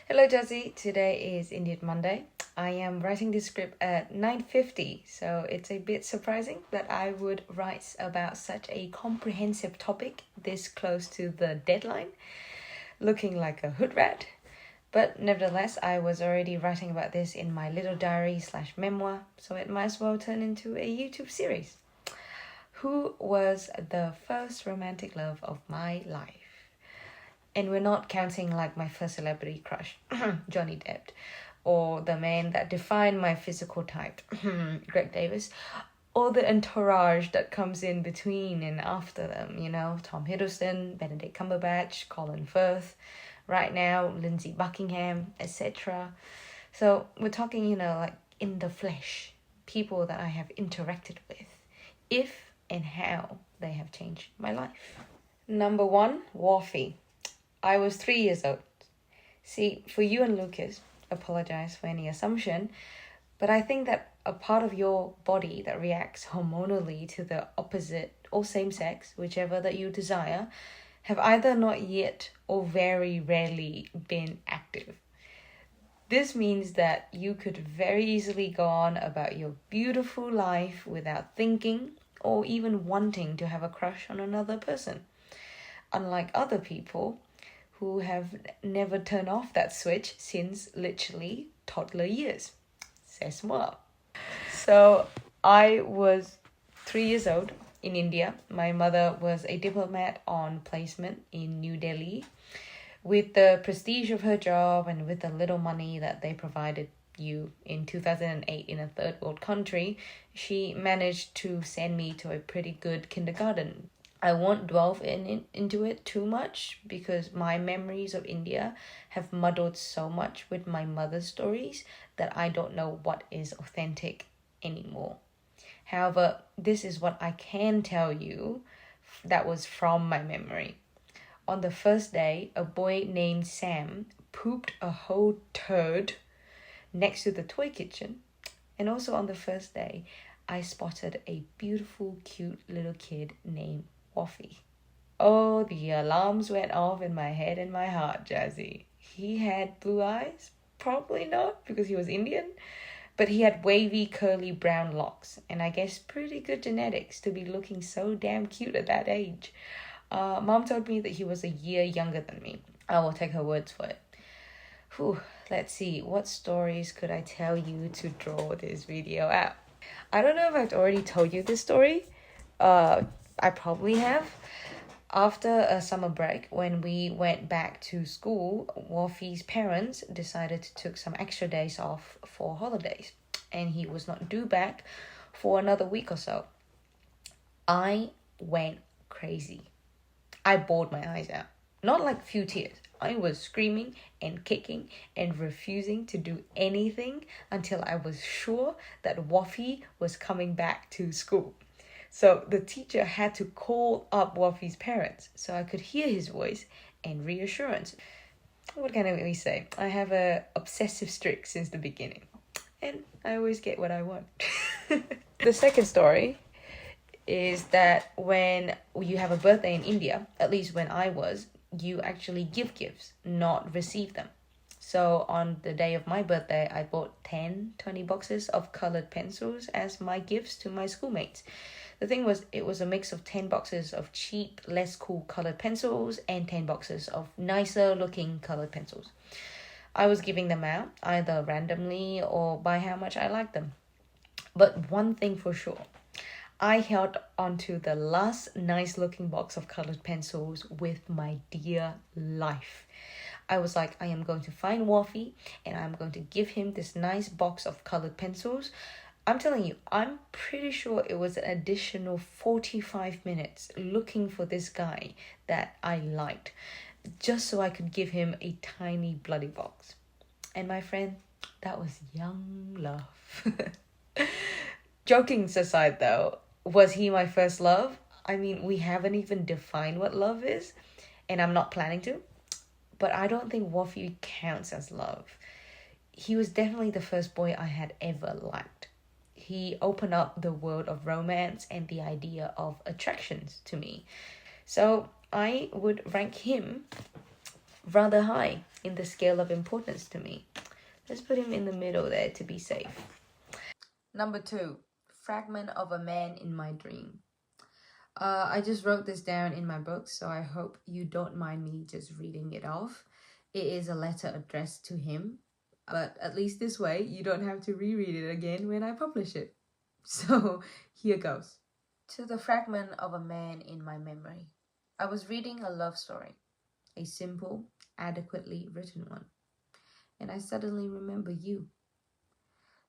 Hello, Jassie. Today is indeed Monday. I am writing this script at 9:50, so it's a bit surprising that I would write about such a comprehensive topic this close to the deadline, looking like a hood rat. But nevertheless, I was already writing about this in my little diary/memoir, so it might as well turn into a YouTube series. Who was the first romantic love of my life? And we're not counting like my first celebrity crush, Johnny Depp, or the man that defined my physical type, Greg Davis, or the entourage that comes in between and after them, Tom Hiddleston, Benedict Cumberbatch, Colin Firth, right now, Lindsay Buckingham, etc. So we're talking, like in the flesh, people that I have interacted with, if and how they have changed my life. Number one, Wolfie. I was 3 years old. See, for you and Lucas, apologize for any assumption, but I think that a part of your body that reacts hormonally to the opposite or same sex, whichever that you desire, have either not yet or very rarely been active. This means that you could very easily go on about your beautiful life without thinking or even wanting to have a crush on another person. Unlike other people who have never turned off that switch since literally toddler years. C'est moi. So I was 3 years old in India. My mother was a diplomat on placement in New Delhi. With the prestige of her job and with the little money that they provided you in 2008 in a third world country, she managed to send me to a pretty good kindergarten. I won't delve into it too much because my memories of India have muddled so much with my mother's stories that I don't know what is authentic anymore. However, this is what I can tell you that was from my memory. On the first day, a boy named Sam pooped a whole turd next to the toy kitchen. And also on the first day, I spotted a beautiful, cute little kid named Woffy. Oh, the alarms went off in my head and my heart, Jazzy. He had blue eyes? Probably not, because he was Indian. But he had wavy, curly brown locks, and I guess pretty good genetics to be looking so damn cute at that age. Mom told me that he was a year younger than me. I will take her words for it. Let's see, what stories could I tell you to draw this video out? I don't know if I've already told you this story. I probably have. After a summer break, when we went back to school, Wolfie's parents decided to take some extra days off for holidays, and he was not due back for another week or so. I went crazy. I bawled my eyes out. Not like few tears. I was screaming and kicking and refusing to do anything until I was sure that Woffie was coming back to school. So the teacher had to call up Woffie's parents so I could hear his voice and reassurance. What can I really say? I have a obsessive streak since the beginning. And I always get what I want. The second story is that when you have a birthday in India, at least when I was, you actually give gifts, not receive them. So on the day of my birthday, I bought 20 boxes of colored pencils as my gifts to my schoolmates. The thing was, it was a mix of 10 boxes of cheap, less cool colored pencils and 10 boxes of nicer looking colored pencils. I was giving them out either randomly or by how much I liked them. But one thing for sure, I held onto the last nice looking box of colored pencils with my dear life. I was like, I am going to find Woffie and I'm going to give him this nice box of colored pencils. I'm telling you, I'm pretty sure it was an additional 45 minutes looking for this guy that I liked, just so I could give him a tiny bloody box. And my friend, that was young love. Joking aside though, was he my first love? I mean, we haven't even defined what love is, and I'm not planning to. But I don't think Woffie counts as love. He was definitely the first boy I had ever liked. He opened up the world of romance and the idea of attractions to me. So I would rank him rather high in the scale of importance to me. Let's put him in the middle there to be safe. Number 2, fragment of a man in my dream. I just wrote this down in my book, so I hope you don't mind me just reading it off. It is a letter addressed to him, but at least this way you don't have to reread it again when I publish it. So here goes. To the fragment of a man in my memory. I was reading a love story, a simple, adequately written one, and I suddenly remember you.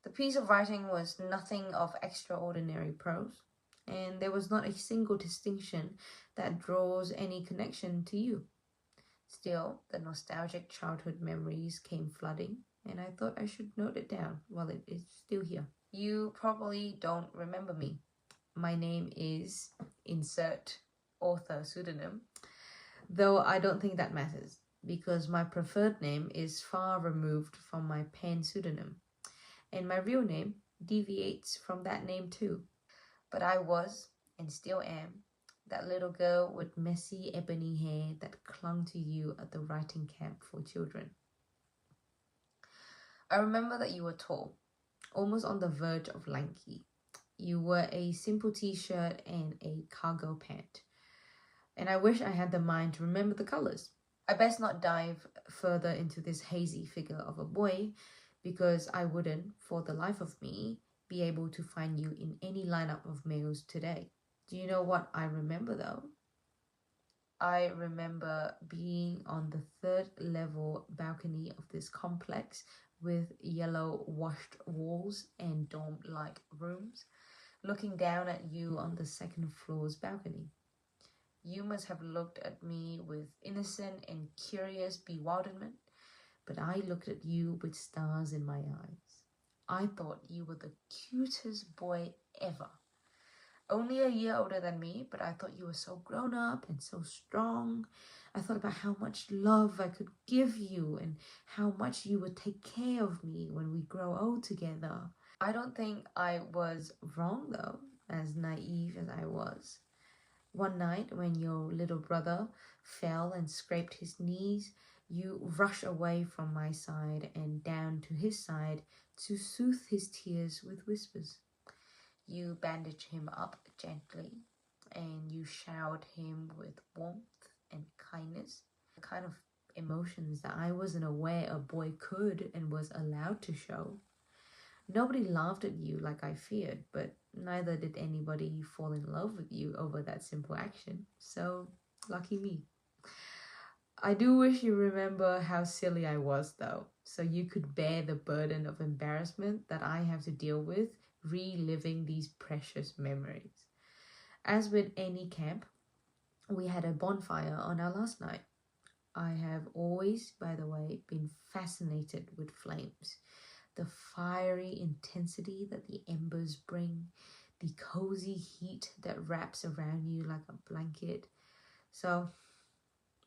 The piece of writing was nothing of extraordinary prose, and there was not a single distinction that draws any connection to you. Still, the nostalgic childhood memories came flooding, and I thought I should note it down while it is still here. You probably don't remember me. My name is insert author pseudonym, though I don't think that matters, because my preferred name is far removed from my pen pseudonym, and my real name deviates from that name too. But I was, and still am, that little girl with messy ebony hair that clung to you at the writing camp for children. I remember that you were tall, almost on the verge of lanky. You wore a simple t-shirt and a cargo pant, and I wish I had the mind to remember the colors. I best not dive further into this hazy figure of a boy, because I wouldn't, for the life of me, be able to find you in any lineup of males today. Do you know what I remember though? I remember being on the 3rd level balcony of this complex with yellow washed walls and dome-like rooms, looking down at you on the 2nd floor's balcony. You must have looked at me with innocent and curious bewilderment, but I looked at you with stars in my eyes. I thought you were the cutest boy ever. Only a year older than me, but I thought you were so grown up and so strong. I thought about how much love I could give you and how much you would take care of me when we grow old together. I don't think I was wrong though, as naive as I was. One night when your little brother fell and scraped his knees, you rushed away from my side and down to his side to soothe his tears with whispers. You bandaged him up gently, and you showered him with warmth and kindness, the kind of emotions that I wasn't aware a boy could and was allowed to show. Nobody laughed at you like I feared, but neither did anybody fall in love with you over that simple action, so lucky me. I do wish you remember how silly I was though, so you could bear the burden of embarrassment that I have to deal with reliving these precious memories. As with any camp, we had a bonfire on our last night. I have always, by the way, been fascinated with flames. The fiery intensity that the embers bring, the cozy heat that wraps around you like a blanket. So,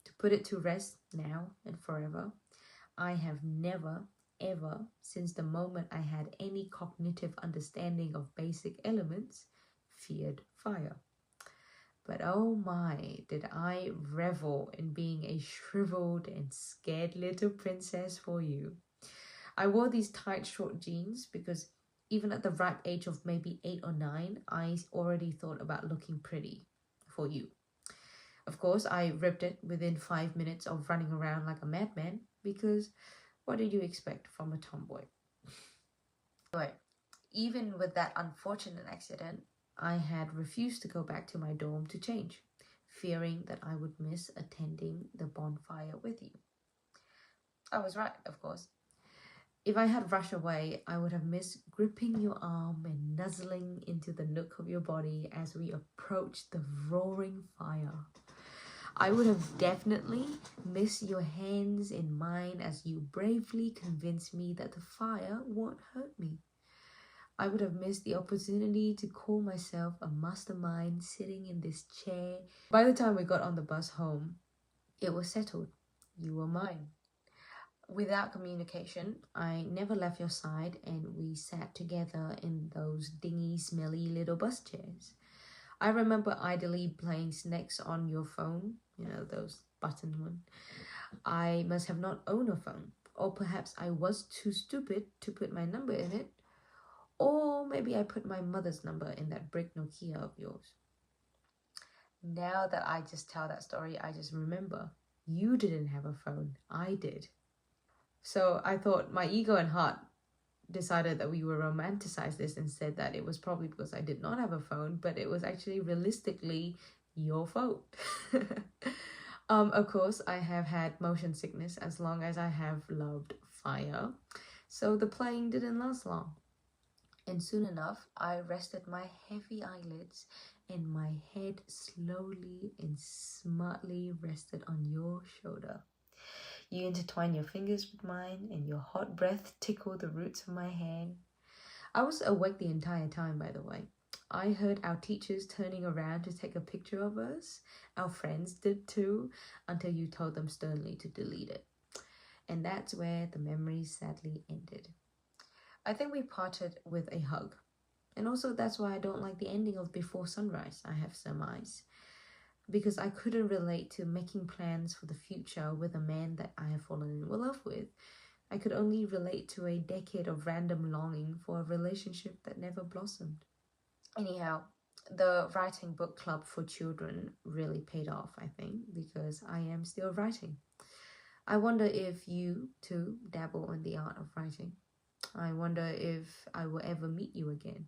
to put it to rest now and forever, I have never, ever, since the moment I had any cognitive understanding of basic elements, feared fire. But oh my, did I revel in being a shriveled and scared little princess for you. I wore these tight short jeans because even at the ripe age of maybe 8 or 9, I already thought about looking pretty for you. Of course, I ripped it within 5 minutes of running around like a madman, because what did you expect from a tomboy? Anyway, even with that unfortunate accident, I had refused to go back to my dorm to change, fearing that I would miss attending the bonfire with you. I was right, of course. If I had rushed away, I would have missed gripping your arm and nuzzling into the nook of your body as we approached the roaring fire. I would have definitely missed your hands in mine as you bravely convinced me that the fire won't hurt me. I would have missed the opportunity to call myself a mastermind sitting in this chair. By the time we got on the bus home, it was settled. You were mine. Without communication, I never left your side, and we sat together in those dingy, smelly little bus chairs. I remember idly playing snacks on your phone, those button one. I must have not owned a phone. Or perhaps I was too stupid to put my number in it. Or maybe I put my mother's number in that brick Nokia of yours. Now that I just tell that story, I just remember you didn't have a phone. I did. So I thought my ego and heart decided that we would romanticize this and said that it was probably because I did not have a phone, but it was actually realistically your fault. Of course, I have had motion sickness as long as I have loved fire, so the playing didn't last long. And soon enough, I rested my heavy eyelids and my head slowly and smartly rested on your shoulder. You intertwined your fingers with mine and your hot breath tickled the roots of my hand. I was awake the entire time, by the way. I heard our teachers turning around to take a picture of us. Our friends did too, until you told them sternly to delete it. And that's where the memories sadly ended. I think we parted with a hug. And also that's why I don't like the ending of Before Sunrise, I have surmised. Because I couldn't relate to making plans for the future with a man that I have fallen in love with. I could only relate to a decade of random longing for a relationship that never blossomed. Anyhow, the writing book club for children really paid off, I think, because I am still writing. I wonder if you, too, dabble in the art of writing. I wonder if I will ever meet you again.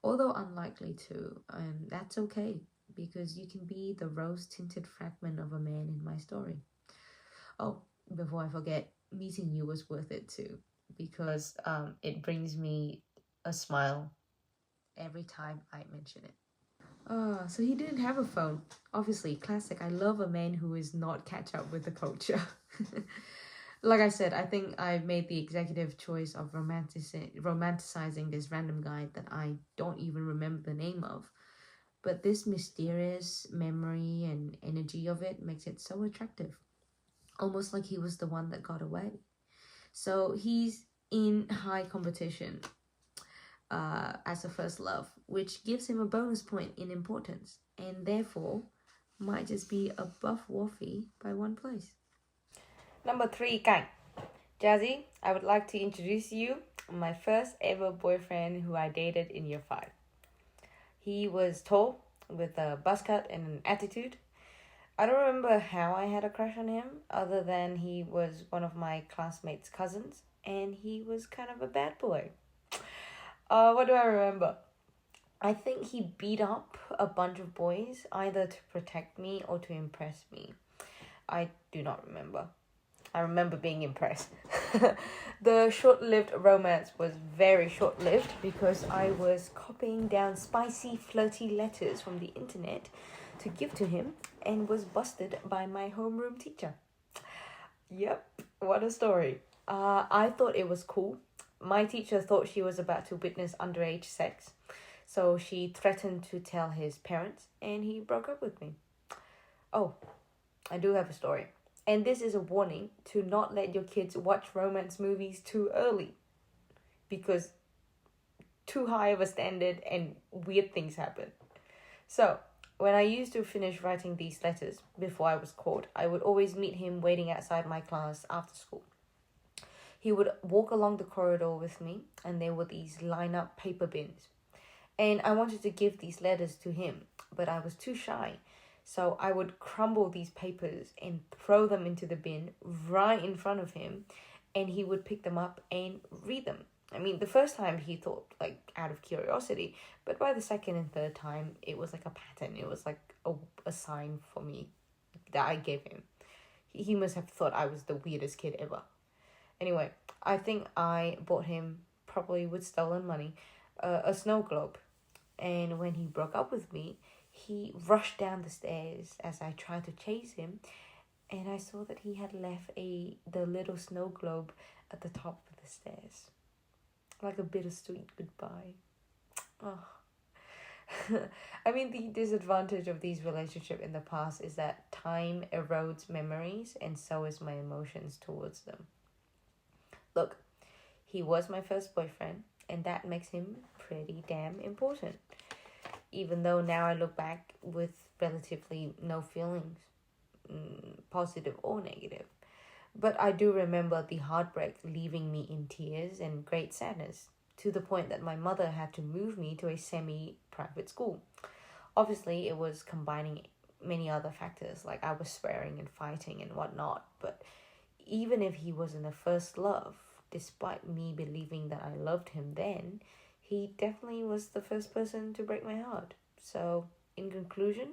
Although unlikely to, and that's okay, because you can be the rose-tinted fragment of a man in my story. Oh, before I forget, meeting you was worth it too, because it brings me a smile every time I mention it. So he didn't have a phone. Obviously, classic. I love a man who is not catch up with the culture. Like I said, I think I made the executive choice of romanticizing this random guy that I don't even remember the name of. But this mysterious memory and energy of it makes it so attractive. Almost like he was the one that got away. So he's in high competition as a first love, which gives him a bonus point in importance, and therefore might just be above Waffy by one place. Number 3, Kang. Jazzy, I would like to introduce you my first ever boyfriend who I dated in year 5. He was tall, with a buzz cut and an attitude. I don't remember how I had a crush on him, other than he was one of my classmates' cousins, and he was kind of a bad boy. What do I remember? I think he beat up a bunch of boys, either to protect me or to impress me. I do not remember. I remember being impressed. The short-lived romance was very short-lived because I was copying down spicy, flirty letters from the internet to give to him and was busted by my homeroom teacher. Yep, what a story. I thought it was cool. My teacher thought she was about to witness underage sex, so she threatened to tell his parents, and he broke up with me. Oh, I do have a story. And this is a warning to not let your kids watch romance movies too early, because too high of a standard and weird things happen. So, when I used to finish writing these letters before I was caught, I would always meet him waiting outside my class after school. He would walk along the corridor with me, and there were these line-up paper bins. And I wanted to give these letters to him, but I was too shy. So I would crumble these papers and throw them into the bin right in front of him, and he would pick them up and read them. I mean, the first time he thought, like, out of curiosity, but by the second and third time, it was like a pattern. It was like a sign for me that I gave him. He must have thought I was the weirdest kid ever. Anyway, I think I bought him, probably with stolen money, a snow globe. And when he broke up with me, he rushed down the stairs as I tried to chase him, and I saw that he had left the little snow globe at the top of the stairs. Like a bittersweet goodbye. Oh. I mean, the disadvantage of these relationships in the past is that time erodes memories, and so is my emotions towards them. Look, he was my first boyfriend, and that makes him pretty damn important. Even though now I look back with relatively no feelings, positive or negative. But I do remember the heartbreak leaving me in tears and great sadness, to the point that my mother had to move me to a semi-private school. Obviously, it was combining many other factors, like I was swearing and fighting and whatnot. But even if he wasn't a first love, despite me believing that I loved him then, he definitely was the first person to break my heart. So, in conclusion,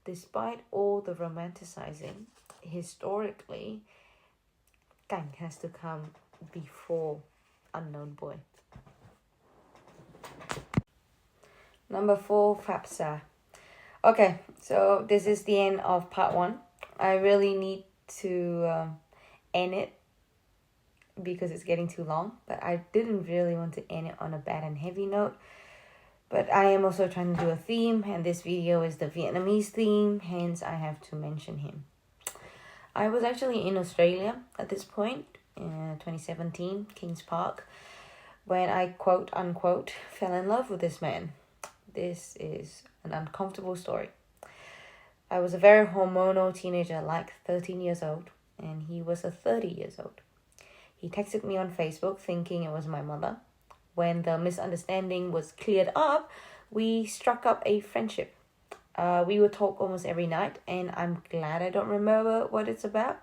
despite all the romanticizing, historically, Cảnh has to come before Unknown Boy. Number 4, Fapsa. Okay, so this is the end of part 1. I really need to end it because it's getting too long, but I didn't really want to end it on a bad and heavy note. But I am also trying to do a theme, and this video is the Vietnamese theme, hence I have to mention him. I was actually in Australia at this point, in 2017, Kings Park, when I quote unquote fell in love with this man. This is an uncomfortable story. I was a very hormonal teenager, like 13 years old, and he was a 30 years old. He texted me on Facebook thinking it was my mother. When the misunderstanding was cleared up, we struck up a friendship. We would talk almost every night, and I'm glad I don't remember what it's about,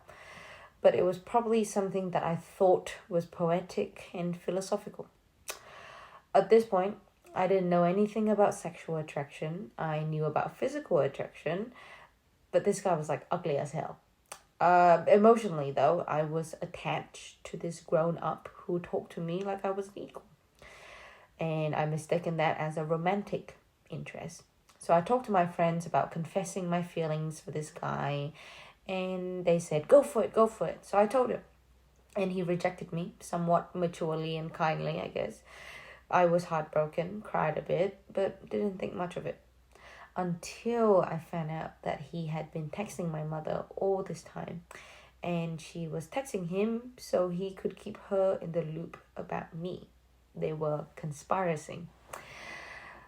but it was probably something that I thought was poetic and philosophical. At this point, I didn't know anything about sexual attraction. I knew about physical attraction, but this guy was like ugly as hell. Emotionally, though, I was attached to this grown-up who talked to me like I was an equal. And I mistaken that as a romantic interest. So I talked to my friends about confessing my feelings for this guy, and they said, go for it. So I told him, and he rejected me somewhat maturely and kindly, I guess. I was heartbroken, cried a bit, but didn't think much of it. Until I found out that he had been texting my mother all this time, and she was texting him so he could keep her in the loop about me. They were conspiring.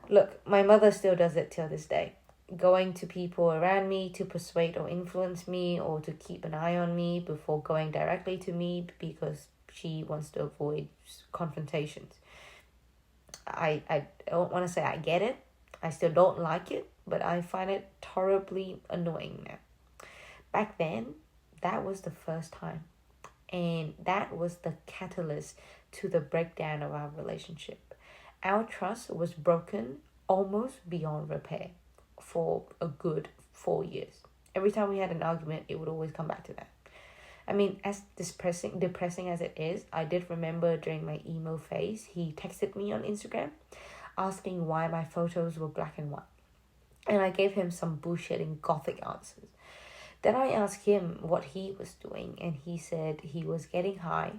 Look, my mother still does it till this day. Going to people around me to persuade or influence me, or to keep an eye on me before going directly to me because she wants to avoid confrontations. I don't want to say I get it. I still don't like it, but I find it horribly annoying now. Back then, that was the first time. And that was the catalyst to the breakdown of our relationship. Our trust was broken almost beyond repair for a good 4 years. Every time we had an argument, it would always come back to that. I mean, as depressing as it is, I did remember during my emo phase, he texted me on Instagram asking why my photos were black and white. And I gave him some bullshitting gothic answers. Then I asked him what he was doing, and he said he was getting high,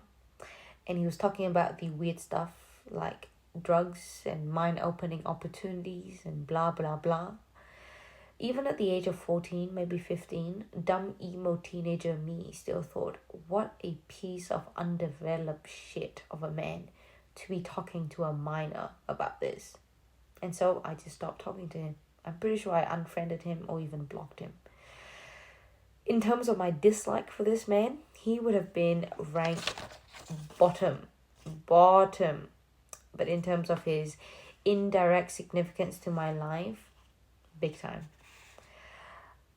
and he was talking about the weird stuff like drugs and mind-opening opportunities and blah, blah, blah. Even at the age of 14, maybe 15, dumb emo teenager me still thought, what a piece of undeveloped shit of a man to be talking to a minor about this. And so I just stopped talking to him. I'm pretty sure I unfriended him or even blocked him. In terms of my dislike for this man, he would have been ranked bottom. But in terms of his indirect significance to my life, big time.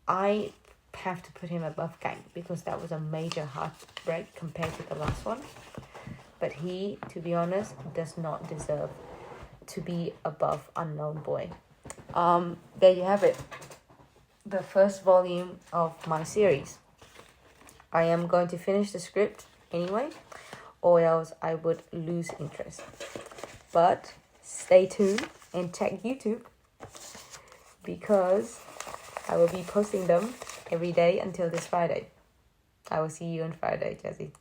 I have to put him above Cảnh because that was a major heartbreak compared to the last one. But he, to be honest, does not deserve to be above Unknown Boy. There you have it. The first volume of my series. I am going to finish the script anyway, or else I would lose interest. But stay tuned and check YouTube because I will be posting them every day until this Friday. I will see you on Friday, Jessie.